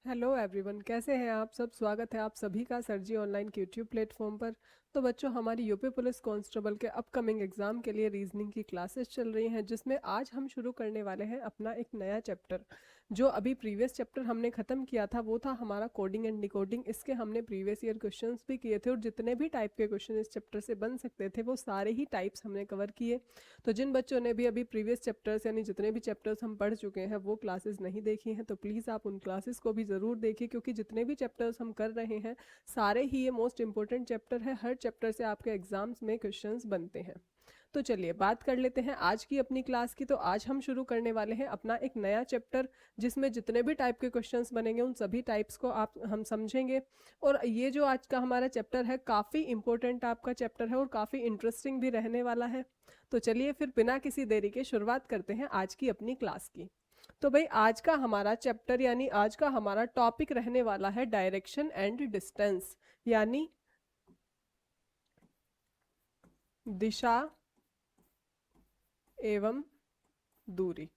Hello everyone, कैसे हैं आप सब। स्वागत है आप सभी का सर जी ऑनलाइन के यूट्यूब प्लेटफॉर्म पर। तो बच्चों, हमारी यूपी पुलिस कांस्टेबल के अपकमिंग एग्जाम के लिए रीजनिंग की क्लासेस चल रही हैं, जिसमें आज हम शुरू करने वाले हैं अपना एक नया चैप्टर। जो अभी प्रीवियस चैप्टर हमने ख़त्म किया था वो था हमारा कोडिंग एंड डिकोडिंग। इसके हमने प्रीवियस ईयर क्वेश्चंस भी किए थे और जितने भी टाइप के क्वेश्चन इस चैप्टर से बन सकते थे वो सारे ही टाइप्स हमने कवर किए। तो जिन बच्चों ने भी अभी प्रीवियस चैप्टर्स यानी जितने भी चैप्टर्स हम पढ़ चुके हैं वो क्लासेस नहीं देखी हैं तो प्लीज़ आप उन क्लासेस को भी ज़रूर देखिए, क्योंकि जितने भी चैप्टर्स हम कर रहे हैं सारे ही ये मोस्ट इंपॉर्टेंट चैप्टर है। हर चैप्टर से आपके एग्जाम्स में क्वेश्चंस बनते हैं। तो चलिए बात कर लेते हैं आज की अपनी क्लास की। तो आज हम शुरू करने वाले हैं अपना एक नया चैप्टर, जिसमें जितने भी टाइप के क्वेश्चंस बनेंगे उन सभी टाइप्स को आप हम समझेंगे। और ये जो आज का हमारा चैप्टर है काफ़ी इंपॉर्टेंट आपका चैप्टर है और काफ़ी इंटरेस्टिंग भी रहने वाला है। तो चलिए फिर बिना किसी देरी के शुरुआत करते हैं आज की अपनी क्लास की। तो भाई आज का हमारा चैप्टर यानी आज का हमारा टॉपिक रहने वाला है डायरेक्शन एंड डिस्टेंस, यानी दिशा एवं दूरी।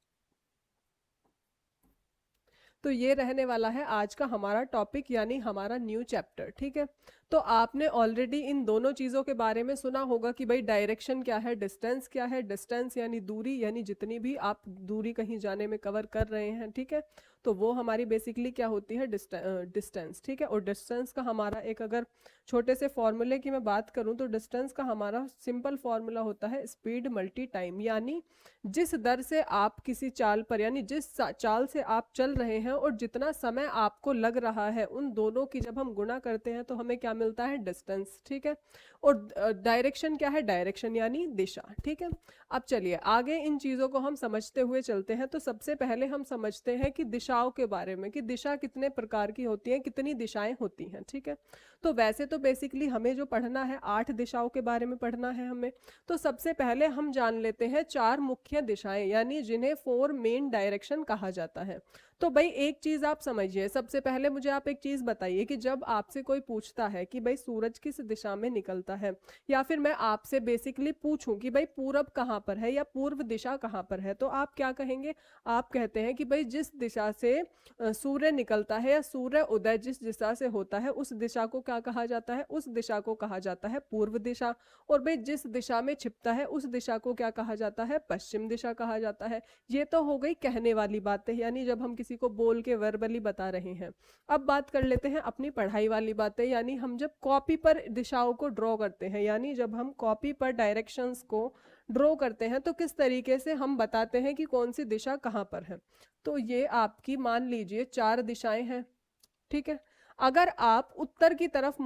तो ये रहने वाला है आज का हमारा टॉपिक यानी हमारा न्यू चैप्टर। ठीक है, तो आपने ऑलरेडी इन दोनों चीज़ों के बारे में सुना होगा कि भाई डायरेक्शन क्या है, डिस्टेंस क्या है। डिस्टेंस यानी दूरी, यानी जितनी भी आप दूरी कहीं जाने में कवर कर रहे हैं, ठीक है, तो वो हमारी बेसिकली क्या होती है, डिस्टेंस। ठीक है, और डिस्टेंस का हमारा एक अगर छोटे से फॉर्मूले की मैं बात करूं तो डिस्टेंस का हमारा सिंपल फॉर्मूला होता है स्पीड मल्टी टाइम। यानी जिस दर से आप किसी चाल पर यानी जिस चाल से आप चल रहे हैं और जितना समय आपको लग रहा है उन दोनों की जब हम गुणा करते हैं तो हमें क्या मिलता है, डिस्टेंस। ठीक है, और डायरेक्शन क्या है, डायरेक्शन यानी दिशा। ठीक है, अब चलिए आगे इन चीज़ों को हम समझते हुए चलते हैं। तो सबसे पहले हम समझते हैं कि दिशाओं के बारे में, कि दिशा कितने प्रकार की होती है, कितनी दिशाएं होती हैं। ठीक है, तो वैसे तो बेसिकली हमें जो पढ़ना है 8 दिशाओं के बारे में पढ़ना है हमें। तो सबसे पहले हम जान लेते हैं 4 मुख्य दिशाएं, यानी जिन्हें 4 मेन डायरेक्शन कहा जाता है। तो भाई एक चीज आप समझिए, सबसे पहले मुझे आप एक चीज बताइए कि जब आपसे कोई पूछता है कि भाई सूरज किस दिशा में निकलता है, या फिर मैं आपसे बेसिकली पूछूं कि भाई पूरब कहाँ पर है या पूर्व दिशा कहाँ पर है, तो आप क्या कहेंगे। आप कहते हैं कि भाई जिस दिशा से सूर्य निकलता है या सूर्य उदय जिस दिशा से होता है उस दिशा को क्या कहा जाता है, उस दिशा को कहा जाता है पूर्व दिशा। और भाई जिस दिशा में छिपता है उस दिशा को क्या कहा जाता है, पश्चिम दिशा कहा जाता है। ये तो हो गई कहने वाली बातें, यानी जब हम किसी को बोल के वर्बली बता रहे हैं। अब बात कर लेते हैं अपनी पढ़ाई वाली बातें, यानी हम जब कॉपी पर दिशाओं को ड्रॉ करते हैं, यानी जब हम कॉपी पर डायरेक्शंस को ड्रॉ करते हैं तो किस तरीके से हम बताते हैं कि कौन सी दिशा कहाँ पर है। तो ये आपकी मान लीजिए 4 दिशाएं हैं। ठीक है, अगर आप उत्तर की तरफ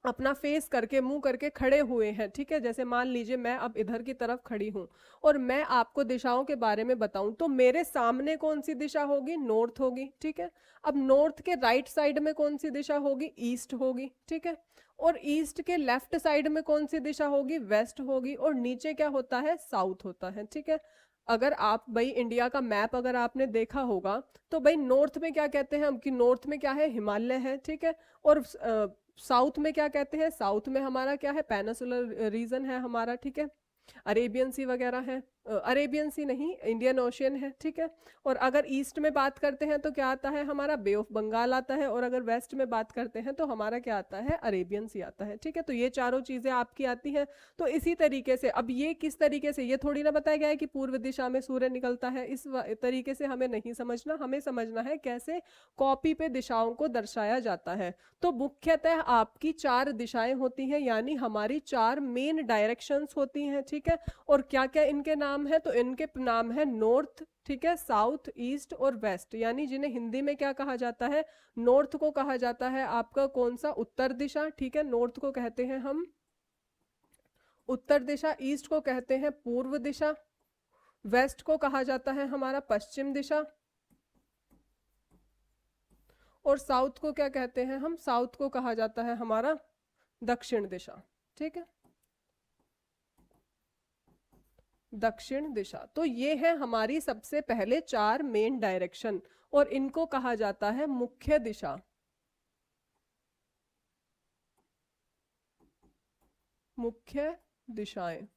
अपना फेस करके मुंह करके खड़े हुए हैं, ठीक है, जैसे मान लीजिए मैं अब इधर की तरफ खड़ी हूं और मैं आपको दिशाओं के बारे में बताऊं तो मेरे सामने कौन सी दिशा होगी, नॉर्थ होगी। ठीक है, अब नॉर्थ के राइट साइड में कौन सी दिशा होगी, ईस्ट होगी। ठीक है, और ईस्ट के लेफ्ट साइड में कौन सी दिशा होगी, वेस्ट होगी। और नीचे क्या होता है, साउथ होता है। ठीक है, अगर आप भाई इंडिया का मैप अगर आपने देखा होगा तो भाई नॉर्थ में क्या कहते हैं हम, कि नॉर्थ में क्या है, हिमालय है। ठीक है, और साउथ में क्या कहते हैं, साउथ में हमारा क्या है, पेनिसुलर रीजन है हमारा। ठीक है, अरेबियन सी वगैरह है, अरेबियन सी नहीं, इंडियन ओशियन है। ठीक है, और अगर ईस्ट में बात करते हैं तो क्या आता है हमारा, बे ऑफ बंगाल आता है। और अगर वेस्ट में बात करते हैं तो हमारा क्या आता है, अरेबियन सी आता है। ठीक है, तो ये चारों चीजें आपकी आती हैं। तो इसी तरीके से अब ये किस तरीके से, ये थोड़ी ना बताया गया है कि पूर्व दिशा में सूर्य निकलता है, इस तरीके से हमें नहीं समझना। हमें समझना है कैसे कॉपी पे दिशाओं को दर्शाया जाता है। तो मुख्यतः आपकी 4 दिशाएं होती हैं, यानी हमारी 4 मेन डायरेक्शंस होती हैं। ठीक है, और क्या क्या इनके नाम है, तो इनके नाम है नॉर्थ, ठीक है, साउथ, ईस्ट और वेस्ट। यानी जिन्हें हिंदी में क्या कहा जाता है, नॉर्थ को कहा जाता है आपका कौन सा, उत्तर दिशा। ठीक है, नॉर्थ को कहते हैं हम उत्तर दिशा, ईस्ट को कहते हैं पूर्व दिशा, वेस्ट को कहा जाता है हमारा पश्चिम दिशा, और साउथ को क्या कहते हैं हम, साउथ को कहा जाता है हमारा दक्षिण दिशा। ठीक है, दक्षिण दिशा। तो ये है हमारी सबसे पहले 4 मेन डायरेक्शन और इनको कहा जाता है मुख्य दिशा। मुख्य दिशाएं,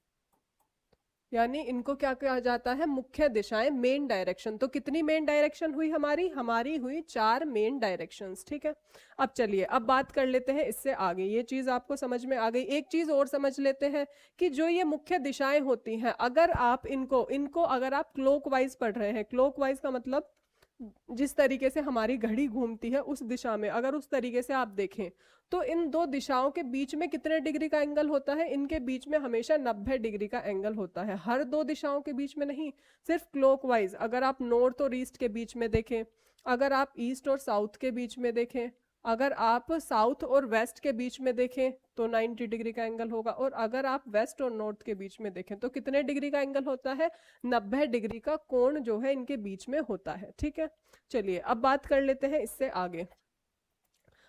यानी इनको क्या कहा जाता है, मुख्य दिशाएं, मेन डायरेक्शन। तो कितनी मेन डायरेक्शन हुई हमारी, हमारी हुई 4 मेन डायरेक्शंस, ठीक है। अब चलिए अब बात कर लेते हैं इससे आगे, ये चीज आपको समझ में आ गई। एक चीज और समझ लेते हैं कि जो ये मुख्य दिशाएं होती हैं, अगर आप इनको इनको अगर आप क्लॉकवाइज पढ़ रहे हैं, क्लॉकवाइज का मतलब जिस तरीके से हमारी घड़ी घूमती है उस दिशा में, अगर उस तरीके से आप देखें तो इन दो दिशाओं के बीच में कितने डिग्री का एंगल होता है, इनके बीच में हमेशा 90 डिग्री का एंगल होता है। हर दो दिशाओं के बीच में नहीं, सिर्फ क्लॉकवाइज। अगर आप नॉर्थ और ईस्ट के बीच में देखें, अगर आप ईस्ट और साउथ के बीच में देखें, अगर आप साउथ और वेस्ट के बीच में देखें तो 90 डिग्री का एंगल होगा, और अगर आप वेस्ट और नॉर्थ के बीच में देखें तो कितने डिग्री का एंगल होता है, 90 डिग्री का कोण जो है इनके बीच में होता है, ठीक है। चलिए अब बात कर लेते हैं इससे आगे।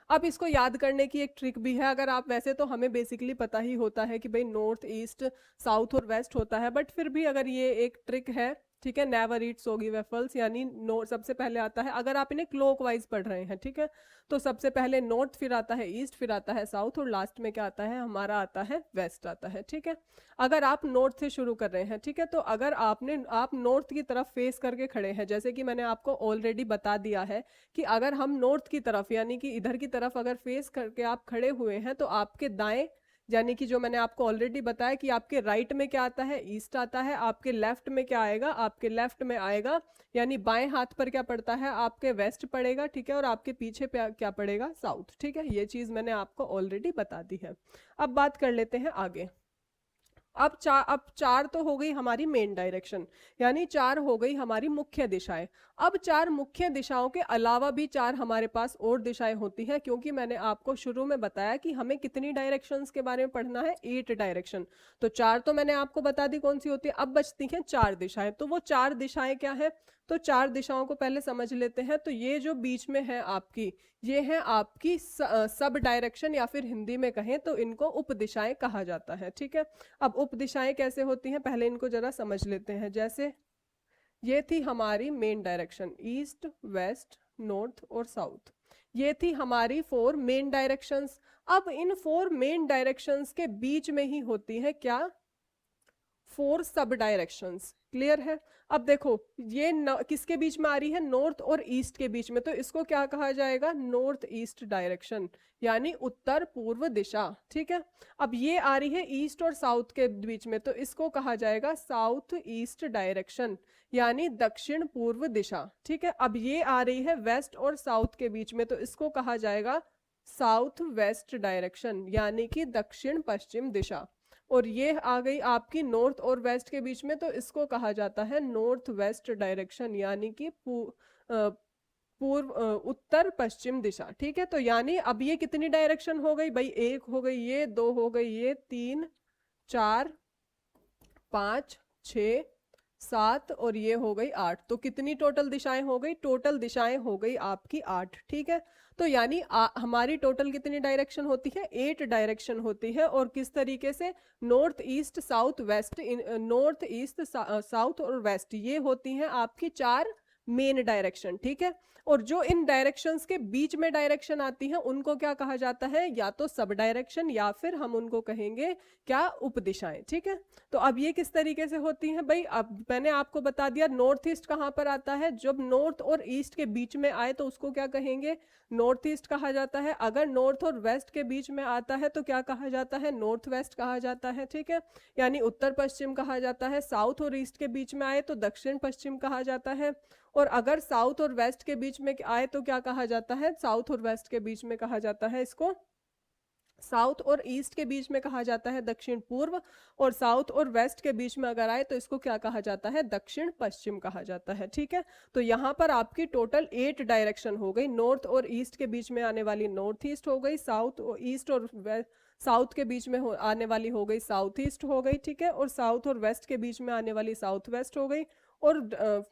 अब इसको याद करने की एक ट्रिक भी है। अगर आप, वैसे तो हमें बेसिकली पता ही होता है कि भाई नॉर्थ ईस्ट साउथ और वेस्ट होता है, बट फिर भी अगर ये एक ट्रिक है, ठीक है। नेवर ईट सोगी वेफल्स, यानी नो सबसे पहले आता है, अगर आप इन्हें क्लॉकवाइज पढ़ रहे हैं, ठीक है, तो सबसे पहले नॉर्थ, फिर आता है ईस्ट, फिर आता है साउथ, और लास्ट में क्या आता है हमारा, आता है वेस्ट आता है, ठीक है। अगर आप नॉर्थ से शुरू कर रहे हैं, ठीक है, तो अगर आप नॉर्थ की तरफ फेस करके खड़े हैं, जैसे कि मैंने आपको ऑलरेडी बता दिया है कि अगर हम नॉर्थ की तरफ यानी कि इधर की तरफ अगर फेस करके आप खड़े हुए हैं, तो आपके दाएं, यानी कि जो मैंने आपको ऑलरेडी बताया कि आपके राइट में क्या आता है, ईस्ट आता है, आपके लेफ्ट में क्या आएगा, आपके लेफ्ट में आएगा, यानी बाएं हाथ पर क्या पड़ता है, आपके वेस्ट पड़ेगा, ठीक है, और आपके पीछे क्या पड़ेगा, साउथ, ठीक है। ये चीज मैंने आपको ऑलरेडी बता दी है। अब बात कर लेते हैं आगे। अब चार तो हो गई हमारी मेन डायरेक्शन, यानी चार हो गई हमारी मुख्य दिशाएं। अब चार मुख्य दिशाओं के अलावा भी चार हमारे पास और दिशाएं होती हैं, क्योंकि मैंने आपको शुरू में बताया कि हमें कितनी डायरेक्शंस के बारे में पढ़ना है, 8 डायरेक्शन। तो चार तो मैंने आपको बता दी कौन सी होती है, अब बचती हैं चार दिशाएं। तो वो चार दिशाएं क्या है, तो चार दिशाओं को पहले समझ लेते हैं। तो ये जो बीच में है आपकी, ये है आपकी सब डायरेक्शन, या फिर हिंदी में कहें तो इनको उप दिशाएं कहा जाता है, ठीक है। अब उप दिशाएं कैसे होती हैं, पहले इनको जरा समझ लेते हैं। जैसे ये थी हमारी main direction, east west north और साउथ, ये थी हमारी 4 मेन डायरेक्शंस। अब इन 4 मेन डायरेक्शंस के बीच में ही होती है क्या, 4 सब डायरेक्शंस। क्लियर है। अब देखो ये किसके बीच में आ रही है, नॉर्थ और ईस्ट के बीच में, तो इसको क्या कहा जाएगा, नॉर्थ ईस्ट डायरेक्शन, यानी उत्तर पूर्व दिशा, ठीक है। अब ये आ रही है ईस्ट और साउथ के बीच में, तो इसको कहा जाएगा साउथ ईस्ट डायरेक्शन, यानी दक्षिण पूर्व दिशा, ठीक है। अब ये आ रही है वेस्ट और साउथ के बीच में, तो इसको कहा जाएगा साउथ वेस्ट डायरेक्शन, यानी कि दक्षिण पश्चिम दिशा। और ये आ गई आपकी नॉर्थ और वेस्ट के बीच में, तो इसको कहा जाता है नॉर्थ वेस्ट डायरेक्शन, यानी कि उत्तर पश्चिम दिशा, ठीक है। तो यानी अब ये कितनी डायरेक्शन हो गई भाई, एक हो गई ये, दो हो गई ये, 3 4 5 6 7 और ये हो गई 8। तो कितनी टोटल दिशाएं हो गई, टोटल दिशाएं हो गई आपकी 8, ठीक है। तो यानी हमारी टोटल कितनी डायरेक्शन होती है, 8 डायरेक्शन होती है। और किस तरीके से, north east south west, north east south और वेस्ट, ये होती हैं आपकी 4 मेन डायरेक्शन, ठीक है। और जो इन डायरेक्शंस के बीच में डायरेक्शन आती हैं उनको क्या कहा जाता है, या तो सब डायरेक्शन, या फिर हम उनको कहेंगे क्या, उपदिशाएं, ठीक है। तो अब ये किस तरीके से होती हैं भाई, अब मैंने आपको बता दिया नॉर्थ ईस्ट कहाँ पर आता है, जब नॉर्थ और ईस्ट के बीच में आए तो उसको क्या कहेंगे, नॉर्थ ईस्ट कहा जाता है। अगर नॉर्थ और वेस्ट के बीच में आता है तो क्या कहा जाता है, नॉर्थ वेस्ट कहा जाता है, ठीक है, यानी उत्तर पश्चिम कहा जाता है। साउथ और ईस्ट के बीच में आए तो दक्षिण पश्चिम कहा जाता है। और अगर साउथ और वेस्ट के बीच में आए तो क्या कहा जाता है, साउथ और वेस्ट के बीच में कहा जाता है इसको, साउथ और ईस्ट के बीच में कहा जाता है दक्षिण पूर्व। और साउथ और वेस्ट के बीच में अगर आए तो इसको क्या कहा जाता है, दक्षिण पश्चिम कहा जाता है, ठीक है। तो यहाँ पर आपकी टोटल 8 डायरेक्शन हो गई। नॉर्थ और ईस्ट के बीच में आने वाली नॉर्थ ईस्ट हो गई, साउथ और ईस्ट और साउथ के बीच में आने वाली हो गई साउथ ईस्ट हो गई, ठीक है। और साउथ और वेस्ट के बीच में आने वाली साउथ वेस्ट हो गई। और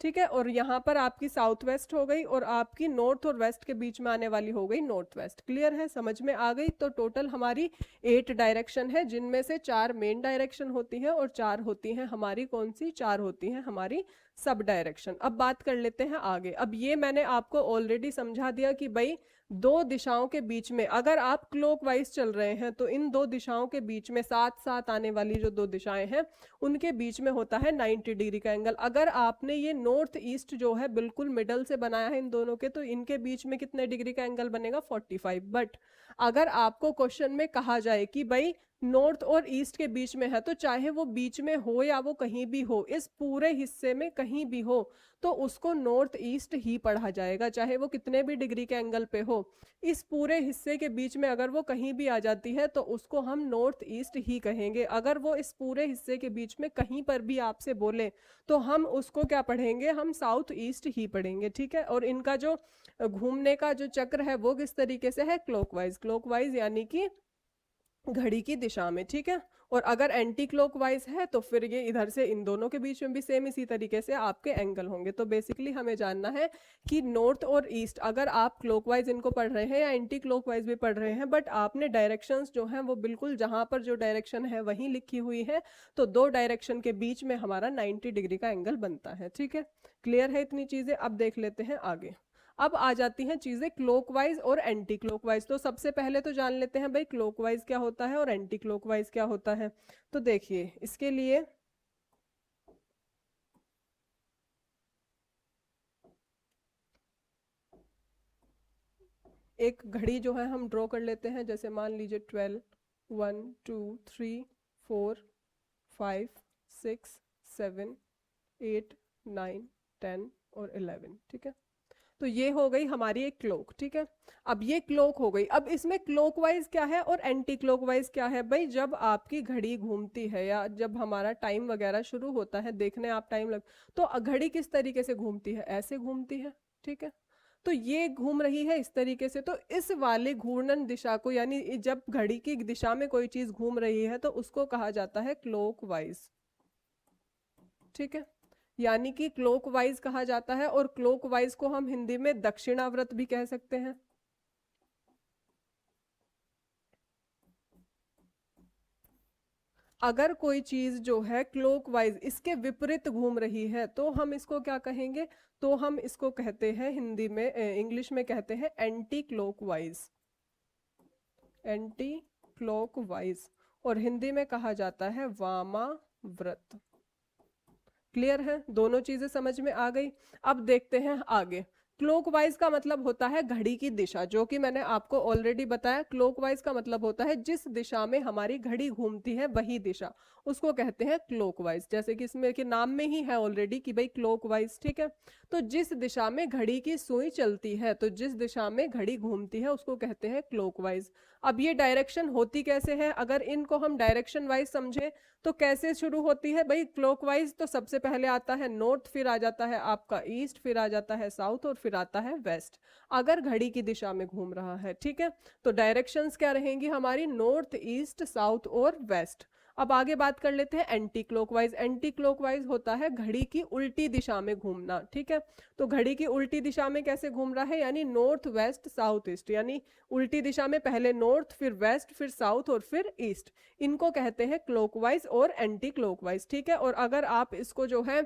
ठीक है। और यहाँ पर आपकी साउथ वेस्ट हो गई और आपकी नॉर्थ और वेस्ट के बीच में आने वाली हो गई नॉर्थ वेस्ट। क्लियर है, समझ में आ गई। तो टोटल हमारी 8 डायरेक्शन है, जिनमें से 4 मेन डायरेक्शन होती हैं और 4 होती हैं हमारी कौन सी, 4 होती हैं हमारी सब डायरेक्शन। अब बात कर लेते हैं आगे। अब ये मैंने आपको ऑलरेडी समझा दिया कि भाई दो दिशाओं के बीच में अगर आप क्लॉकवाइज चल रहे हैं तो इन दो दिशाओं के बीच में साथ साथ आने वाली जो दो दिशाएं हैं उनके बीच में होता है 90 डिग्री का एंगल। अगर आपने ये नॉर्थ ईस्ट जो है बिल्कुल मिडल से बनाया है इन दोनों के, तो इनके बीच में कितने डिग्री का एंगल बनेगा, 45। बट अगर आपको क्वेश्चन में कहा जाए कि भाई नॉर्थ और ईस्ट के बीच में है, तो चाहे वो बीच में हो या वो कहीं भी हो, इस पूरे हिस्से में कहीं भी हो, तो उसको नॉर्थ ईस्ट ही पढ़ा जाएगा, चाहे वो कितने भी डिग्री के एंगल पे हो। इस पूरे हिस्से के बीच में अगर वो कहीं भी आ जाती है तो उसको हम नॉर्थ ईस्ट ही कहेंगे। अगर वो इस पूरे हिस्से के बीच में कहीं पर भी आपसे बोले तो हम उसको क्या पढ़ेंगे, हम साउथ ईस्ट ही पढ़ेंगे। ठीक है। और इनका जो घूमने का जो चक्र है वो किस तरीके से है, क्लॉकवाइज। क्लॉकवाइज यानी कि घड़ी की दिशा में। ठीक है। और अगर एंटी क्लॉकवाइज है तो फिर ये इधर से इन दोनों के बीच में भी सेम इसी तरीके से आपके एंगल होंगे। तो बेसिकली हमें जानना है कि नॉर्थ और ईस्ट अगर आप क्लॉकवाइज इनको पढ़ रहे हैं या एंटी क्लॉकवाइज भी पढ़ रहे हैं, बट आपने डायरेक्शंस जो हैं वो बिल्कुल जहां पर जो डायरेक्शन है वहीं लिखी हुई है, तो दो डायरेक्शन के बीच में हमारा 90 डिग्री का एंगल बनता है। ठीक है। क्लियर है इतनी चीजें। अब देख लेते हैं आगे। अब आ जाती हैं चीजें क्लॉकवाइज और एंटी क्लॉकवाइज। तो सबसे पहले तो जान लेते हैं भाई क्लॉकवाइज क्या होता है और एंटी क्लॉकवाइज क्या होता है। तो देखिए इसके लिए एक घड़ी जो है हम ड्रॉ कर लेते हैं। जैसे मान लीजिए 12, 1 2 3 4 5 6 7 8 9 10 और 11। ठीक है। तो ये हो गई हमारी एक क्लॉक। ठीक है। अब ये क्लॉक हो गई। अब इसमें क्लॉकवाइज क्या है और एंटी क्लॉकवाइज क्या है भाई, जब आपकी घड़ी घूमती है या जब हमारा टाइम वगैरह शुरू होता है देखने आप टाइम लग, तो घड़ी किस तरीके से घूमती है, ऐसे घूमती है। ठीक है। तो ये घूम रही है इस तरीके से, तो इस वाले घूर्णन दिशा को, यानी जब घड़ी की दिशा में कोई चीज घूम रही है तो उसको कहा जाता है क्लॉकवाइज। ठीक है। यानी कि क्लॉकवाइज कहा जाता है। और क्लॉकवाइज को हम हिंदी में दक्षिणावर्त भी कह सकते हैं। अगर कोई चीज जो है क्लॉकवाइज इसके विपरीत घूम रही है तो हम इसको क्या कहेंगे, तो हम इसको कहते हैं हिंदी में, इंग्लिश में कहते हैं एंटी क्लॉकवाइज। Anti clockwise. और हिंदी में कहा जाता है वामाव्रत। क्लियर है, दोनों चीजें समझ में आ गई। अब देखते हैं आगे। क्लॉकवाइज का मतलब होता है घड़ी की दिशा, जो कि मैंने आपको ऑलरेडी बताया। क्लॉकवाइज का मतलब होता है जिस दिशा में हमारी घड़ी घूमती है वही दिशा, उसको कहते हैं क्लॉकवाइज। जैसे कि इसमें के नाम में ही है ऑलरेडी कि भाई क्लॉकवाइज। ठीक है। तो जिस दिशा में घड़ी की सुई चलती है, तो जिस दिशा में घड़ी घूमती है उसको कहते हैं क्लॉकवाइज। अब ये डायरेक्शन होती कैसे है, अगर इनको हम डायरेक्शन वाइज समझे तो कैसे शुरू होती है भाई क्लॉकवाइज, तो सबसे पहले आता है नॉर्थ, फिर आ जाता है आपका ईस्ट, फिर आ जाता है साउथ और फिर आता है वेस्ट, अगर घड़ी की दिशा में घूम रहा है। ठीक है। तो डायरेक्शंस क्या रहेंगी हमारी, नॉर्थ ईस्ट साउथ और वेस्ट। अब आगे बात कर लेते हैं एंटी क्लॉकवाइज। एंटी क्लॉकवाइज होता है घड़ी की उल्टी दिशा में घूमना। ठीक है। तो घड़ी की उल्टी दिशा में कैसे घूम रहा है, यानी नॉर्थ वेस्ट साउथ ईस्ट, यानी उल्टी दिशा में पहले नॉर्थ फिर वेस्ट फिर साउथ और फिर ईस्ट, इनको कहते हैं क्लॉकवाइज और एंटी क्लॉकवाइज। ठीक है। और अगर आप इसको जो है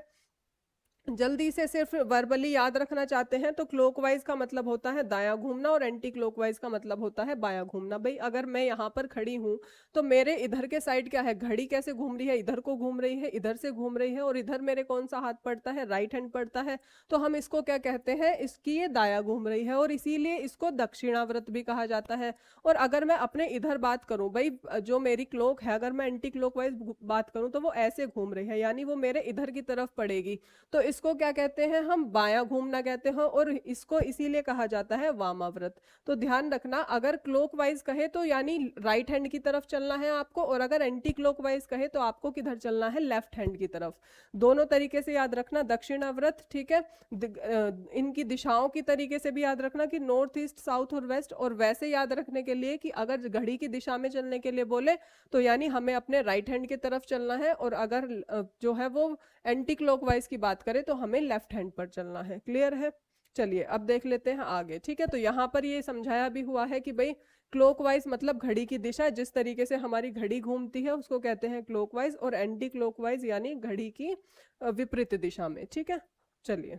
जल्दी से सिर्फ वर्बली याद रखना चाहते हैं तो क्लॉकवाइज का मतलब होता है दायां घूमना और एंटी क्लॉकवाइज का मतलब होता है बायां घूमना। भाई अगर मैं यहाँ पर खड़ी हूँ तो मेरे इधर के साइड क्या है, घड़ी कैसे घूम रही है, इधर को घूम रही है, इधर से घूम रही है, और इधर मेरे कौन सा हाथ पड़ता है, राइट हैंड पड़ता है। तो हम इसको क्या कहते हैं, इसकी ये दायां घूम रही है और इसीलिए इसको दक्षिणाव्रत भी कहा जाता है। और अगर मैं अपने इधर बात करूं भाई, जो मेरी क्लॉक है अगर मैं एंटी क्लॉकवाइज बात करूं तो वो ऐसे घूम रही है, यानी वो मेरे इधर की तरफ पड़ेगी, तो इसको क्या कहते हैं, हम बायां घूमना कहते हैं और इसको इसीलिए कहा जाता है वामाव्रत। तो ध्यान रखना, अगर क्लॉकवाइज कहे तो यानी राइट हैंड की तरफ चलना है आपको, और अगर एंटी क्लॉकवाइज कहे तो आपको किधर चलना है, लेफ्ट हैंड की तरफ। दोनों तरीके से याद रखना, दक्षिणाव्रत। ठीक है। इनकी दिशाओं की तरीके से भी याद रखना कि नॉर्थ ईस्ट साउथ और वेस्ट, और वैसे याद रखने के लिए कि अगर घड़ी की दिशा में चलने के लिए बोले तो यानी हमें अपने राइट हैंड की तरफ चलना है, और अगर जो है वो एंटी क्लॉकवाइज की बात करें तो हमें लेफ्ट हैंड पर चलना है। क्लियर है? चलिए अब देख लेते हैं आगे। ठीक है, तो यहाँ पर ये समझाया भी हुआ है कि भाई क्लॉकवाइज मतलब घड़ी की दिशा, जिस तरीके से हमारी घड़ी घूमती है उसको कहते हैं क्लॉकवाइज, और एंटी क्लॉकवाइज यानी घड़ी की विपरीत दिशा में। ठीक है, चलिए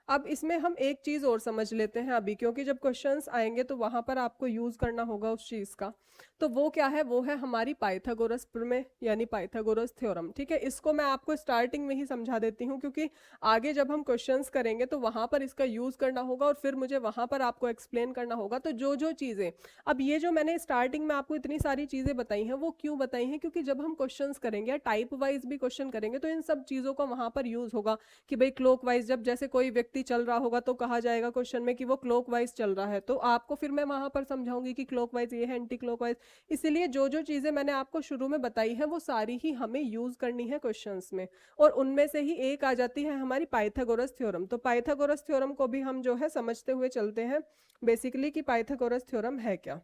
अब इसमें हम एक चीज और समझ लेते हैं अभी, क्योंकि जब क्वेश्चंस आएंगे तो वहां पर आपको यूज करना होगा उस चीज का। तो वो क्या है? वो है हमारी पाइथागोरस प्रमेय यानी पाइथागोरस थ्योरम। ठीक है, इसको मैं आपको स्टार्टिंग में ही समझा देती हूँ, क्योंकि आगे जब हम क्वेश्चंस करेंगे तो वहां पर इसका यूज करना होगा और फिर मुझे वहां पर आपको एक्सप्लेन करना होगा। तो जो जो चीजें अब ये जो मैंने स्टार्टिंग में आपको इतनी सारी चीजें बताई हैं, वो क्यों बताई हैं? क्योंकि जब हम क्वेश्चंस करेंगे, टाइप वाइज भी क्वेश्चन करेंगे, तो इन सब चीजों का वहां पर यूज होगा कि भाई क्लॉकवाइज, जब जैसे कोई व्यक्ति चल रहा होगा तो कहा जाएगा क्वेश्चन में कि वो क्लॉकवाइज चल रहा है, तो आपको फिर मैं वहां पर समझाऊंगी कि क्लॉकवाइज ये है, एंटी क्लॉकवाइज। इसीलिए जो जो चीजें मैंने आपको शुरू में बताई है वो सारी ही हमें यूज करनी है क्वेश्चंस में, और उनमें से ही एक आ जाती है हमारी पाइथागोरस थ्योरम। तो पाइथागोरस थ्योरम को भी हम जो है समझते हुए चलते हैं बेसिकली कि पाइथागोरस थ्योरम है क्या।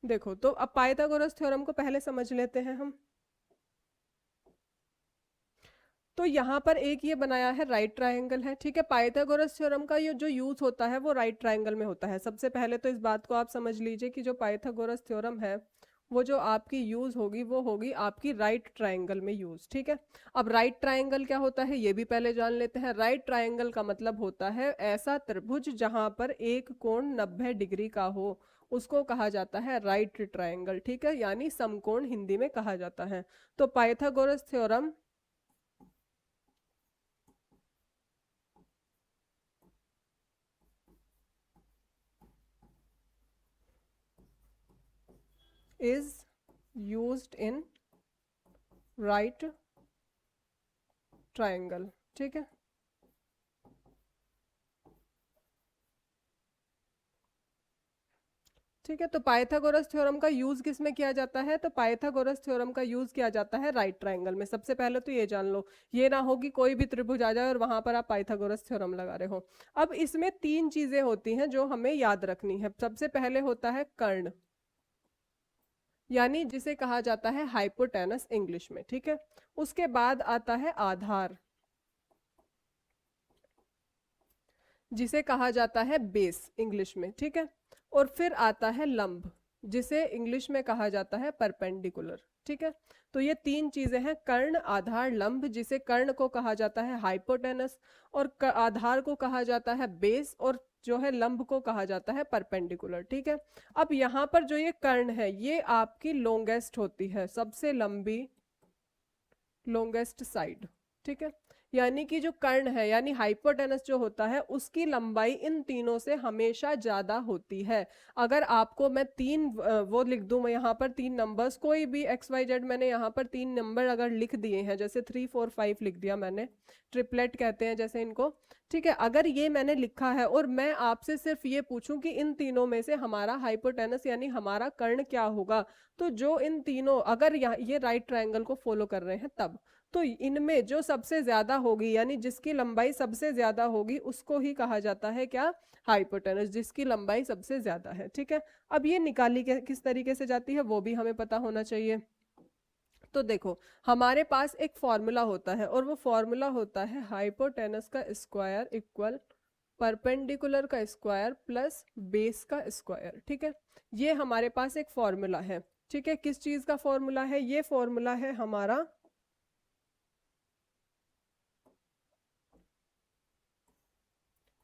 देखो, तो अब पाइथागोरस थ्योरम को पहले समझ लेते हैं हम। तो यहाँ पर एक ये बनाया है राइट ट्रायंगल है। ठीक है, पाइथागोरस थ्योरम का ये जो यूज होता है वो राइट ट्रायंगल में होता है। सबसे पहले तो इस बात को आप समझ लीजिए कि जो पाइथागोरस थ्योरम है वो जो आपकी यूज होगी वो होगी आपकी राइट ट्रायंगल में यूज। ठीक है, अब राइट ट्रायंगल क्या होता है ये भी पहले जान लेते हैं। राइट ट्रायंगल का मतलब होता है ऐसा त्रिभुज जहां पर एक कोण 90 डिग्री का हो, उसको कहा जाता है राइट ट्रायंगल। ठीक है, यानी समकोण हिंदी में कहा जाता है। तो Pythagoras theorem is used in right triangle। ठीक है, ठीक है, तो पाइथागोरस थ्योरम का यूज किस में किया जाता है? तो पाइथागोरस थ्योरम का यूज किया जाता है राइट ट्रायंगल में। सबसे पहले तो ये जान लो, ये ना हो कि कोई भी त्रिभुज आ जाए और वहां पर आप पाइथागोरस थ्योरम लगा रहे हो। अब इसमें तीन चीजें होती हैं जो हमें याद रखनी है। सबसे पहले होता है कर्ण, यानी जिसे कहा जाता है हाइपोटेनस इंग्लिश में। ठीक है, उसके बाद आता है आधार, जिसे कहा जाता है बेस इंग्लिश में। ठीक है, और फिर आता है लंब, जिसे इंग्लिश में कहा जाता है परपेंडिकुलर। ठीक है, तो ये तीन चीजें हैं, कर्ण, आधार, लंब। जिसे कर्ण को कहा जाता है हाइपोटेनस, और आधार को कहा जाता है बेस, और जो है लंब को कहा जाता है परपेंडिकुलर। ठीक है, अब यहाँ पर जो ये कर्ण है ये आपकी लॉन्गेस्ट होती है, सबसे लंबी, लॉन्गेस्ट साइड। ठीक है, यानी कि जो कर्ण है यानी हाइपोटेनस जो होता है उसकी लंबाई इन तीनों से हमेशा ज्यादा होती है। अगर आपको मैं वो लिख दूं, मैं यहाँ पर तीन नंबर्स, कोई भी एक्स वाई जेड, मैंने यहाँ पर तीन नंबर अगर लिख दिए हैं, जैसे 3 4 5 लिख दिया मैंने, ट्रिपलेट कहते हैं जैसे इनको। ठीक है, अगर ये मैंने लिखा है और मैं आपसे सिर्फ ये पूछूं कि इन तीनों में से हमारा हाइपोटेनस यानी हमारा कर्ण क्या होगा, तो जो इन तीनों, अगर ये राइट ट्रायंगल को फॉलो कर रहे हैं तब, तो इनमें जो सबसे ज्यादा होगी यानी जिसकी लंबाई सबसे ज्यादा होगी उसको ही कहा जाता है क्या? हाइपोटेनस, जिसकी लंबाई सबसे ज्यादा है। ठीक है, अब ये निकाली किस तरीके से जाती है वो भी हमें पता होना चाहिए। तो देखो, हमारे पास एक फॉर्मूला होता है और वो फॉर्मूला होता है हाइपोटेनस का स्क्वायर इक्वल परपेंडिकुलर का स्क्वायर प्लस बेस का स्क्वायर। ठीक है, ये हमारे पास एक फॉर्मूला है। ठीक है, किस चीज का फॉर्मूला है? ये फॉर्मूला है हमारा,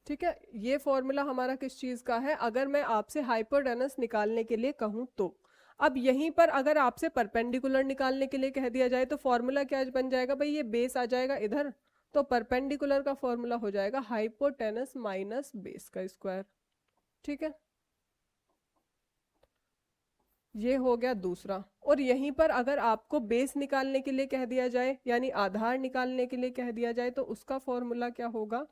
ठीक है, ये फॉर्मूला हमारा किस चीज का है? अगर मैं आपसे हाइपोटेनस निकालने के लिए कहूं तो, अब यहीं पर अगर आपसे परपेंडिकुलर निकालने के लिए कह दिया जाए तो फॉर्मूला क्या बन जाएगा भाई? ये बेस आ जाएगा इधर, तो परपेंडिकुलर का फॉर्मूला हो जाएगा हाइपोटेनस माइनस बेस का स्क्वायर। ठीक है, ये हो गया दूसरा। और यहीं पर अगर आपको बेस निकालने के लिए कह दिया जाए यानी आधार निकालने के लिए कह दिया जाए तो उसका फॉर्मूला क्या होगा?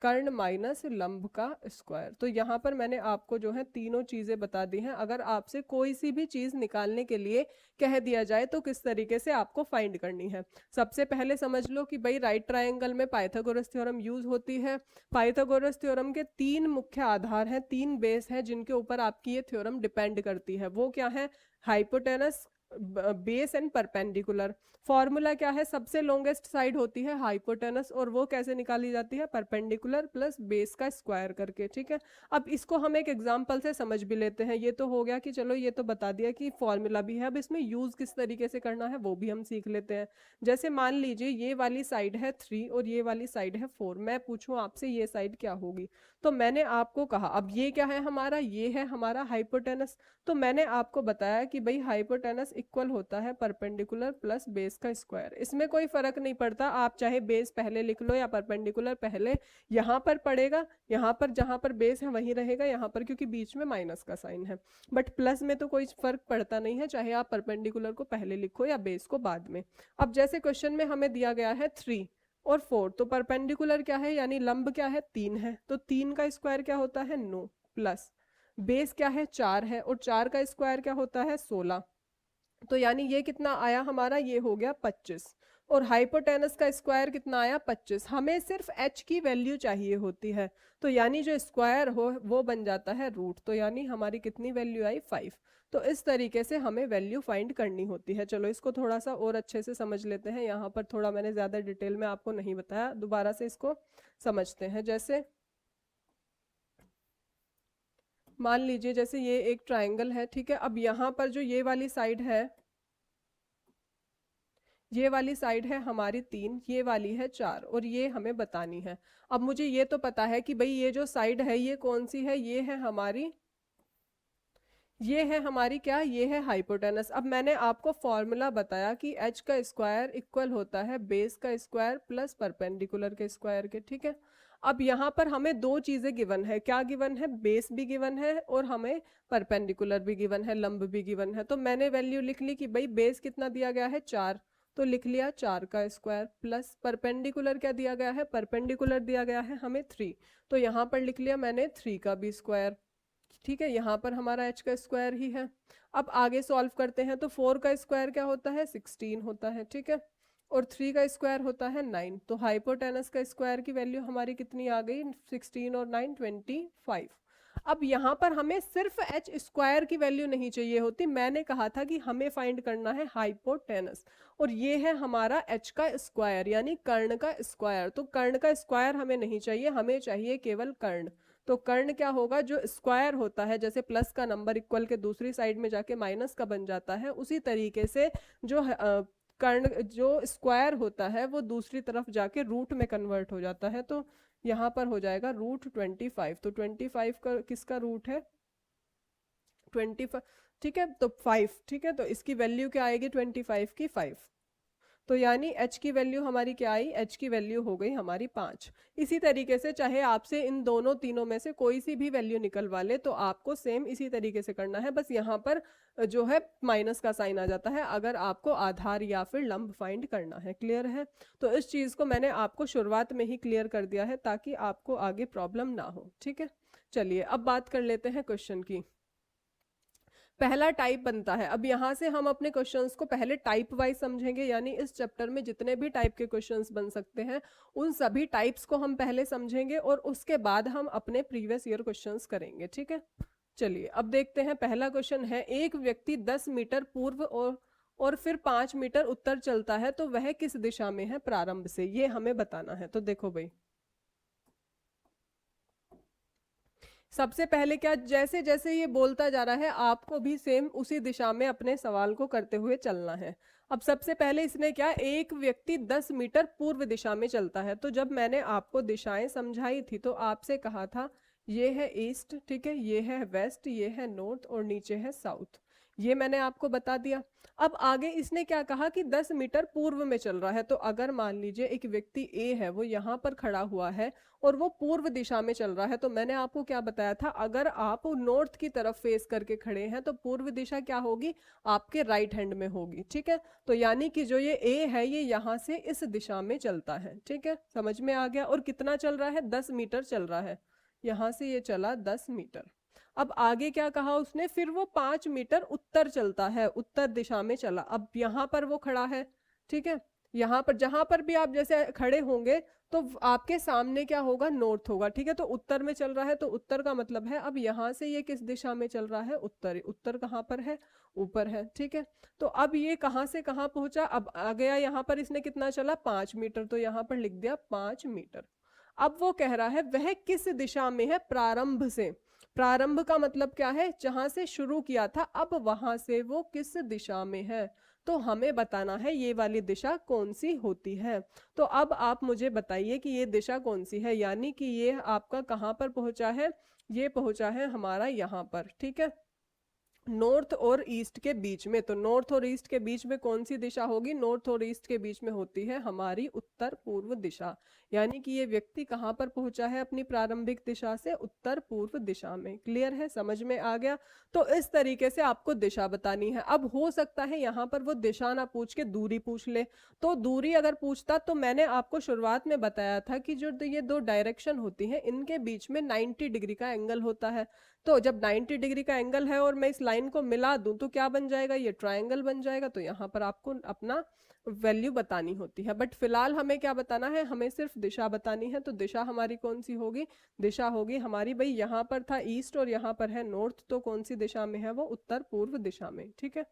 कर्ण माइनस लंब का स्क्वायर। तो यहाँ पर मैंने आपको जो है तीनों चीजें बता दी हैं। अगर आपसे कोई सी भी चीज निकालने के लिए कह दिया जाए तो किस तरीके से आपको फाइंड करनी है। सबसे पहले समझ लो कि भाई राइट ट्रायंगल में पाइथागोरस थ्योरम यूज होती है। पाइथागोरस थ्योरम के तीन मुख्य आधार हैं, तीन बेस हैं जिनके ऊपर आपकी ये थ्योरम डिपेंड करती है। वो क्या है? Hypotenuse, base and perpendicular. Formula क्या है? सबसे लॉन्गेस्ट साइड होती है हाइपोटेनस, और वो कैसे निकाली जाती है? परपेंडिकुलर प्लस बेस का स्क्वायर करके। ठीक है, अब इसको हम एक एग्जांपल से समझ भी लेते हैं। ये तो हो गया कि चलो ये तो बता दिया कि फॉर्मूला भी है, अब इसमें यूज किस तरीके से करना है वो भी हम सीख लेते हैं। जैसे मान लीजिए ये वाली साइड है 3 और ये वाली साइड है 4। मैं पूछूं आपसे ये साइड क्या होगी, तो मैंने आपको कहा, अब ये क्या है हमारा? ये है हमारा हाइपोटेनस। तो मैंने आपको बताया कि भाई हाइपोटेनस इक्वल होता है परपेंडिकुलर प्लस बेस का स्क्वायर। इसमें कोई फर्क नहीं पड़ता, आप चाहे बेस पहले लिख लो या परपेंडिकुलर पहले। यहाँ पर पड़ेगा, यहाँ पर जहाँ पर बेस है वहीं रहेगा, यहाँ पर क्योंकि बीच में माइनस का साइन है। बट प्लस में तो कोई फर्क पड़ता नहीं है, चाहे आप परपेंडिकुलर को पहले लिखो या बेस को बाद में। अब जैसे क्वेश्चन में हमें दिया गया है 3 और 4, तो परपेंडिकुलर क्या है यानी लंब क्या है? 3 है, तो 3 का स्क्वायर क्या होता है? 9, प्लस बेस क्या है? 4 है, और 4 का स्क्वायर क्या होता है? 16। तो यानी ये कितना आया हमारा? ये हो गया 25। और हाइपोटेनस का स्क्वायर कितना आया? 25। हमें सिर्फ h की वैल्यू चाहिए होती है, तो यानी जो स्क्वायर हो वो बन जाता है रूट। तो यानी हमारी कितनी वैल्यू आई? 5। तो इस तरीके से हमें वैल्यू फाइंड करनी होती है। चलो इसको थोड़ा सा और अच्छे से समझ लेते हैं। यहाँ पर थोड़ा मैंने ज्यादा डिटेल में आपको नहीं बताया, दोबारा से इसको समझते हैं। जैसे मान लीजिए जैसे ये एक ट्रायंगल है, ठीक है। अब यहाँ पर जो ये वाली साइड है, ये वाली साइड है हमारी 3, ये वाली है 4, और ये हमें बतानी है। अब मुझे ये तो पता है कि भाई ये जो साइड है ये कौन सी है? ये है हमारी, ये है हमारी क्या? ये है हाइपोटेनस। अब मैंने आपको फॉर्मूला बताया कि h का स्क्वायर इक्वल होता है बेस का स्क्वायर प्लस परपेंडिकुलर के स्क्वायर के। ठीक है, अब यहाँ पर हमें दो चीजें गिवन है। क्या गिवन है? बेस भी गिवन है और हमें परपेंडिकुलर भी गिवन है, लंब भी गिवन है। तो मैंने वैल्यू लिख ली कि भाई बेस कितना दिया गया है? 4, तो लिख लिया 4 का स्क्वायर, प्लस परपेंडिकुलर क्या दिया गया है? परपेंडिकुलर दिया गया है हमें 3, तो यहाँ पर लिख लिया मैंने 3 का भी स्क्वायर। ठीक है, यहाँ पर हमारा h का स्क्वायर ही है। अब आगे सॉल्व करते हैं, तो 4 का स्क्वायर क्या होता है? 16 होता है। ठीक है, और 3 का स्क्वायर होता है 9। तो हाइपोटेनस का स्क्वायर की वैल्यू हमारी कितनी आ गई? 16 और 9 25। अब यहाँ पर हमें सिर्फ h स्क्वायर की वैल्यू नहीं चाहिए होती, मैंने कहा था कि हमें फाइंड करना है हाइपोटेनस, और ये है हमारा h का स्क्वायर यानी कर्ण का स्क्वायर। तो कर्ण का स्क्वायर हमें नहीं चाहिए, हमें चाहिए केवल कर्ण। तो कर्ण क्या होगा? जो स्क्वायर होता है, जैसे प्लस का नंबर इक्वल के दूसरी साइड में जाके माइनस का बन जाता है, उसी तरीके से जो कर्ण जो स्क्वायर होता है वो दूसरी तरफ जाके रूट में कन्वर्ट हो जाता है। तो यहाँ पर हो जाएगा रूट 25। तो 25 का किसका रूट है? 25। ठीक है, तो 5। ठीक है, तो इसकी वैल्यू क्या आएगी? 25 की 5। तो यानी h की वैल्यू हमारी क्या आई? h की वैल्यू हो गई हमारी 5। इसी तरीके से चाहे आपसे इन दोनों तीनों में से कोई सी भी वैल्यू निकलवा ले, तो आपको सेम इसी तरीके से करना है। बस यहाँ पर जो है माइनस का साइन आ जाता है अगर आपको आधार या फिर लंब फाइंड करना है। क्लियर है? तो इस चीज को मैंने आपको शुरुआत में ही क्लियर कर दिया है ताकि आपको आगे प्रॉब्लम ना हो। ठीक है, चलिए अब बात कर लेते हैं क्वेश्चन की। पहला टाइप बनता है। अब यहाँ से हम अपने क्वेश्चंस को पहले टाइप वाइज समझेंगे, यानी इस चैप्टर में जितने भी टाइप के क्वेश्चंस बन सकते हैं उन सभी टाइप्स को हम पहले समझेंगे, और उसके बाद हम अपने प्रीवियस ईयर क्वेश्चंस करेंगे। ठीक है, चलिए अब देखते हैं। पहला क्वेश्चन है, एक व्यक्ति 10 मीटर पूर्व और फिर 5 मीटर उत्तर चलता है, तो वह किस दिशा में है प्रारंभ से? ये हमें बताना है। तो देखो भाई, सबसे पहले क्या, जैसे जैसे ये बोलता जा रहा है आपको भी सेम उसी दिशा में अपने सवाल को करते हुए चलना है। अब सबसे पहले इसने क्या, एक व्यक्ति 10 मीटर पूर्व दिशा में चलता है। तो जब मैंने आपको दिशाएं समझाई थी तो आपसे कहा था ये है ईस्ट, ठीक है, ये है वेस्ट, ये है नॉर्थ और नीचे है साउथ। ये मैंने आपको बता दिया। अब आगे इसने क्या कहा कि 10 मीटर पूर्व में चल रहा है, तो अगर मान लीजिए एक व्यक्ति ए है, वो यहाँ पर खड़ा हुआ है और वो पूर्व दिशा में चल रहा है, तो मैंने आपको क्या बताया था, अगर आप नॉर्थ की तरफ फेस करके खड़े हैं तो पूर्व दिशा क्या होगी, आपके राइट हैंड में होगी, ठीक है। तो यानी कि जो ये ए है ये यहाँ से इस दिशा में चलता है, ठीक है, समझ में आ गया। और कितना चल रहा है, 10 मीटर चल रहा है, यहाँ से ये चला 10 मीटर। अब आगे क्या कहा उसने, फिर वो 5 मीटर उत्तर चलता है, उत्तर दिशा में चला। अब यहाँ पर वो खड़ा है, ठीक है, यहाँ पर जहां पर भी आप जैसे खड़े होंगे तो आपके सामने क्या होगा, नॉर्थ होगा, ठीक है। तो उत्तर में चल रहा है, तो उत्तर का मतलब है अब यहाँ से ये किस दिशा में चल रहा है, उत्तर। उत्तर कहाँ पर है, ऊपर है, ठीक है। तो अब ये कहाँ से कहाँ पहुंचा, अब आ गया यहाँ पर, इसने कितना चला, 5 मीटर, तो यहाँ पर लिख दिया 5 मीटर। अब वो कह रहा है वह किस दिशा में है प्रारंभ से। प्रारंभ का मतलब क्या है, जहां से शुरू किया था, अब वहां से वो किस दिशा में है। तो हमें बताना है ये वाली दिशा कौन सी होती है। तो अब आप मुझे बताइए कि ये दिशा कौन सी है, यानी कि ये आपका कहाँ पर पहुंचा है, ये पहुंचा है हमारा यहाँ पर, ठीक है, नॉर्थ और ईस्ट के बीच में। तो नॉर्थ और ईस्ट के बीच में कौन सी दिशा होगी, नॉर्थ और ईस्ट के बीच में होती है हमारी उत्तर पूर्व दिशा। यानी कि ये व्यक्ति कहाँ पर पहुंचा है अपनी प्रारंभिक दिशा से, उत्तर पूर्व दिशा में। क्लियर है, समझ में आ गया। तो इस तरीके से आपको दिशा बतानी है। अब हो सकता है यहाँ पर वो दिशा ना पूछ के दूरी पूछ ले, तो दूरी अगर पूछता तो मैंने आपको शुरुआत में बताया था कि जो ये दो डायरेक्शन होती हैं इनके बीच में 90 डिग्री का एंगल होता है। तो जब 90 डिग्री का एंगल है और मैं इस लाइन को मिला दूं तो क्या बन जाएगा, ये ट्रायंगल बन जाएगा। तो यहाँ पर आपको अपना वैल्यू बतानी होती है, बट फिलहाल हमें क्या बताना है, हमें सिर्फ दिशा बतानी है। तो दिशा हमारी कौन सी होगी, दिशा होगी हमारी, भाई यहाँ पर था ईस्ट और यहाँ पर है नॉर्थ, तो कौन सी दिशा में है, वो उत्तर पूर्व दिशा में, ठीक है।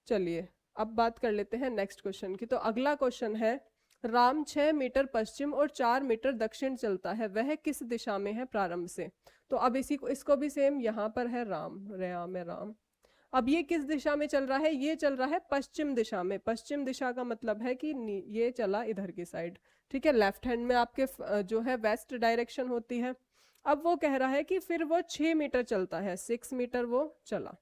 चलिए अब बात कर लेते हैं नेक्स्ट क्वेश्चन की। तो अगला क्वेश्चन है, राम 6 मीटर पश्चिम और 4 मीटर दक्षिण चलता है, वह किस दिशा में है प्रारंभ से। तो अब इसी को, इसको भी सेम, यहाँ पर है राम, राम है राम। अब ये किस दिशा में चल रहा है, ये चल रहा है पश्चिम दिशा में। पश्चिम दिशा का मतलब है कि ये चला इधर की साइड, ठीक है। लेफ्ट हैंड में आपके जो है वेस्ट डायरेक्शन होती है। अब वो कह रहा है कि फिर वो 6 मीटर चलता है, 6 मीटर वो चला।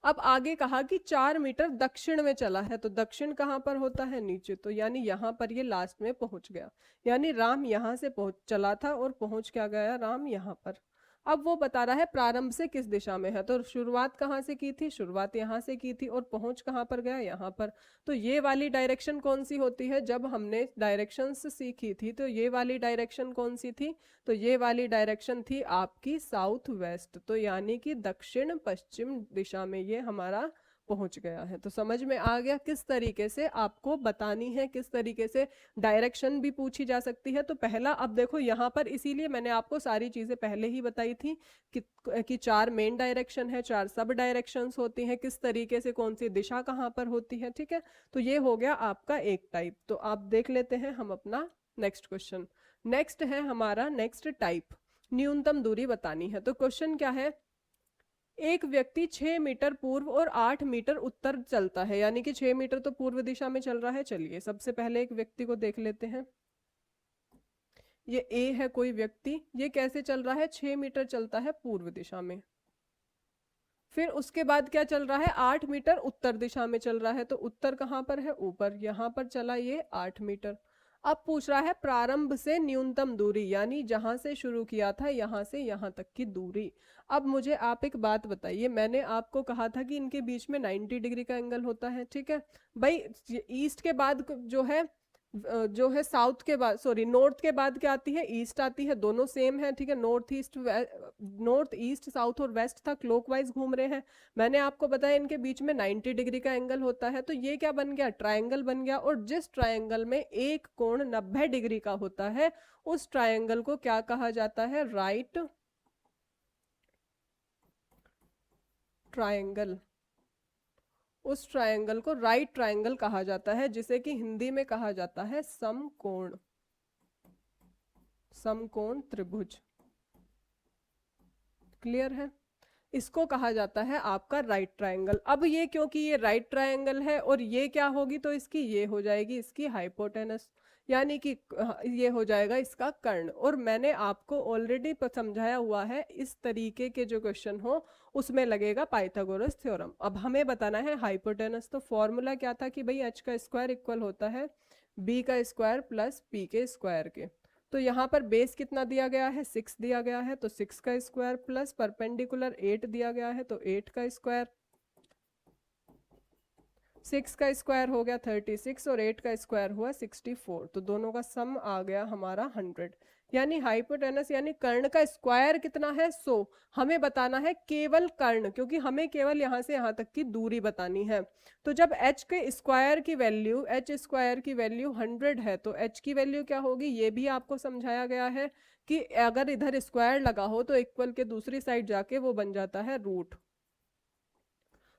अब आगे कहा कि 4 मीटर दक्षिण में चला है, तो दक्षिण कहाँ पर होता है, नीचे। तो यानी यहाँ पर ये लास्ट में पहुंच गया, यानी राम यहाँ से पहुंच चला था और पहुंच क्या गया राम यहाँ पर। अब वो बता रहा है प्रारंभ से किस दिशा में है, तो शुरुआत कहाँ से की थी, शुरुआत यहाँ से की थी और पहुंच कहाँ पर गया, यहाँ पर। तो ये वाली डायरेक्शन कौन सी होती है, जब हमने डायरेक्शंस सीखी थी तो ये वाली डायरेक्शन कौन सी थी, तो ये वाली डायरेक्शन थी आपकी साउथ वेस्ट। तो यानी कि दक्षिण पश्चिम दिशा में ये हमारा पहुंच गया है। तो समझ में आ गया किस तरीके से आपको बतानी है, किस तरीके से डायरेक्शन भी पूछी जा सकती है। तो पहला, अब देखो यहाँ पर, इसीलिए मैंने आपको सारी चीजें पहले ही बताई थी कि 4 मेन डायरेक्शन है, 4 सब डायरेक्शंस होती हैं, किस तरीके से कौन सी दिशा कहाँ पर होती है, ठीक है। तो ये हो गया आपका एक टाइप। तो आप देख लेते हैं हम अपना नेक्स्ट क्वेश्चन। नेक्स्ट है हमारा नेक्स्ट टाइप, न्यूनतम दूरी बतानी है। तो क्वेश्चन क्या है, एक व्यक्ति 6 मीटर पूर्व और 8 मीटर उत्तर चलता है, यानी कि 6 मीटर तो पूर्व दिशा में चल रहा है। चलिए सबसे पहले एक व्यक्ति को देख लेते हैं। ये ए है कोई व्यक्ति, ये कैसे चल रहा है, 6 मीटर चलता है पूर्व दिशा में। फिर उसके बाद क्या चल रहा है, 8 मीटर उत्तर दिशा में चल रहा है। तो उत्तर कहाँ पर है, ऊपर, यहाँ पर चला ये 8 मीटर। अब पूछ रहा है प्रारंभ से न्यूनतम दूरी, यानी जहां से शुरू किया था यहाँ से यहाँ तक की दूरी। अब मुझे आप एक बात बताइए, मैंने आपको कहा था कि इनके बीच में 90 डिग्री का एंगल होता है, ठीक है भाई। ईस्ट के बाद जो है साउथ के बाद, सॉरी नॉर्थ के बाद क्या आती है, ईस्ट आती है। दोनों सेम है, ठीक है। नॉर्थ ईस्ट साउथ और वेस्ट था, क्लॉकवाइज घूम रहे हैं। मैंने आपको बताया इनके बीच में 90 डिग्री का एंगल होता है। तो ये क्या बन गया, ट्रायंगल बन गया। और जिस ट्रायंगल में एक कोण 90 डिग्री का होता है उस ट्रायंगल को क्या कहा जाता है, राइट ट्रायंगल। उस ट्रायंगल को राइट ट्रायंगल कहा जाता है, जिसे कि हिंदी में कहा जाता है समकोण, समकोण त्रिभुज। क्लियर है, इसको कहा जाता है आपका राइट ट्रायंगल। अब ये क्योंकि ये राइट ट्रायंगल है और ये क्या होगी, तो इसकी ये हो जाएगी इसकी हाइपोटेनस, यानी कि ये हो जाएगा इसका कर्ण। और मैंने आपको ऑलरेडी समझाया हुआ है, इस तरीके के जो क्वेश्चन हो उसमें लगेगा पाइथागोरस थ्योरम। अब हमें बताना है हाइपोटेनस। तो फॉर्मूला क्या था कि भाई h का स्क्वायर इक्वल होता है b का स्क्वायर प्लस p के स्क्वायर के। तो यहाँ पर बेस कितना दिया गया है, 6 दिया गया है, तो 6 का स्क्वायर प्लस परपेंडिकुलर 8 दिया गया है, तो 8 का स्क्वायर। 6 का स्क्वायर हो गया 36 और 8 का स्क्वायर हुआ 64, तो दोनों का सम आ गया हमारा 100। यानी हाइपोटेनस यानी कर्ण का स्क्वायर कितना है, 100। हमें बताना है केवल कर्ण, क्योंकि हमें केवल यहाँ से यहाँ तक की दूरी बतानी है। तो जब h के स्क्वायर की वैल्यू, h स्क्वायर की वैल्यू 100 है, तो h की वैल्यू क्या होगी ये भी आपको समझाया गया है कि अगर इधर स्क्वायर लगा हो तो इक्वल के दूसरी साइड जाके वो बन जाता है रूट।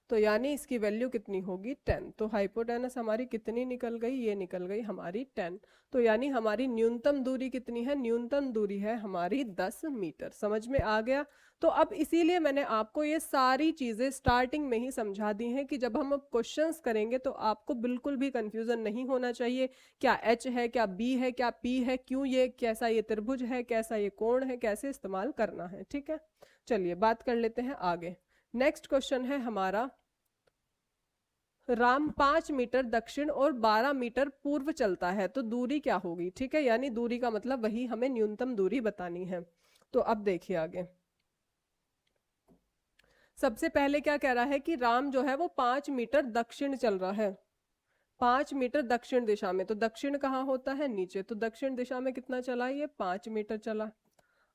तो यानी इसकी वैल्यू कितनी होगी 10। तो हाइपोटेनस हमारी कितनी निकल गई, ये निकल गई हमारी 10। तो यानी हमारी न्यूनतम दूरी कितनी है, न्यूनतम दूरी है हमारी 10 मीटर। समझ में आ गया। तो अब इसीलिए मैंने आपको ये सारी चीजें स्टार्टिंग में ही समझा दी हैं कि जब हम अब क्वेश्चंस करेंगे तो आपको बिल्कुल भी कंफ्यूजन नहीं होना चाहिए। क्या एच है, क्या बी है, क्या पी है, क्यों ये, कैसा ये त्रिभुज है, कैसा ये कोण है, कैसे इस्तेमाल करना है। ठीक है, चलिए बात कर लेते हैं आगे। नेक्स्ट क्वेश्चन है हमारा, राम 5 मीटर दक्षिण और 12 मीटर पूर्व चलता है, तो दूरी क्या होगी। ठीक है, यानी दूरी का मतलब वही हमें न्यूनतम दूरी बतानी है। तो अब देखिए आगे, सबसे पहले क्या कह रहा है कि राम जो है वो 5 मीटर दक्षिण चल रहा है, 5 मीटर दक्षिण दिशा में। तो दक्षिण कहाँ होता है, नीचे। तो दक्षिण दिशा में कितना चला, ये 5 मीटर चला।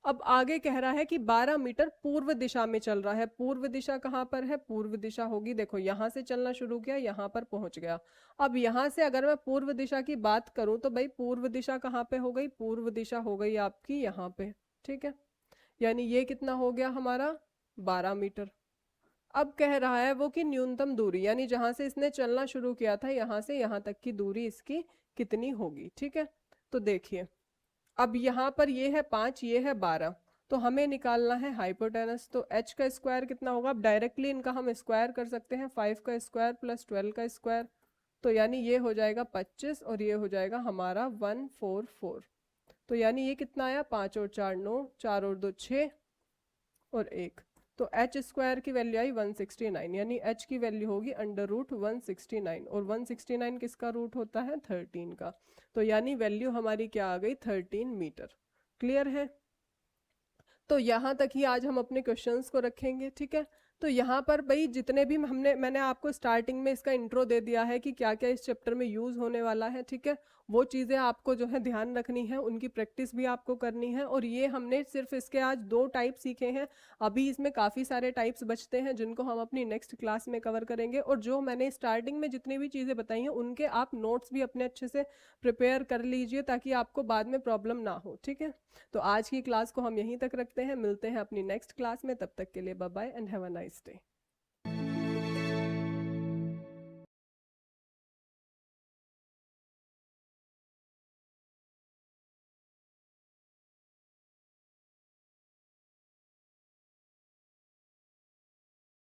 अब आगे कह रहा है कि 12 मीटर पूर्व दिशा में चल रहा है। पूर्व दिशा कहाँ पर है, पूर्व दिशा होगी, देखो यहां से चलना शुरू किया, यहां पर पहुंच गया। अब यहां से अगर मैं पूर्व दिशा की बात करूं तो भाई पूर्व दिशा कहाँ पे हो गई, पूर्व दिशा हो गई आपकी यहाँ पे। ठीक है, यानी ये कितना हो गया हमारा 12 मीटर। अब कह रहा है वो कि न्यूनतम दूरी, यानी जहां से इसने चलना शुरू किया था यहां से यहां तक की दूरी इसकी कितनी होगी। ठीक है, तो देखिए अब यहाँ पर ये है 5, ये है 12, तो हमें निकालना है हाइपोटेनस। तो h का स्क्वायर कितना होगा, अब डायरेक्टली इनका हम स्क्वायर कर सकते हैं, 5 का स्क्वायर प्लस 12 का स्क्वायर। तो यानी ये हो जाएगा 25 और ये हो जाएगा हमारा 144। तो यानी ये कितना आया, 5 और 4 9, 4 और 2 6 और 1। तो h स्क्वायर की वैल्यू आई 169, यानी h की वैल्यू होगी अंडर रूट 169, और 169 किसका रूट होता है, 13 का। तो यानी वैल्यू हमारी क्या आ गई, 13 मीटर। क्लियर है। तो यहाँ तक ही आज हम अपने क्वेश्चंस को रखेंगे। ठीक है, तो यहाँ पर भाई जितने भी मैंने आपको स्टार्टिंग में इसका इंट्रो दे दिया है कि क्या क्या इस चैप्टर में यूज होने वाला है। ठीक है, वो चीज़ें आपको जो है ध्यान रखनी है, उनकी प्रैक्टिस भी आपको करनी है। और ये हमने सिर्फ इसके आज 2 टाइप सीखे हैं, अभी इसमें काफ़ी सारे टाइप्स बचते हैं जिनको हम अपनी नेक्स्ट क्लास में कवर करेंगे। और जो मैंने स्टार्टिंग में जितनी भी चीज़ें बताई हैं उनके आप नोट्स भी अपने अच्छे से प्रिपेयर कर लीजिए ताकि आपको बाद में प्रॉब्लम ना हो। ठीक है, तो आज की क्लास को हम यहीं तक रखते हैं, मिलते हैं अपनी नेक्स्ट क्लास में, तब तक के लिए bye bye and have a nice day.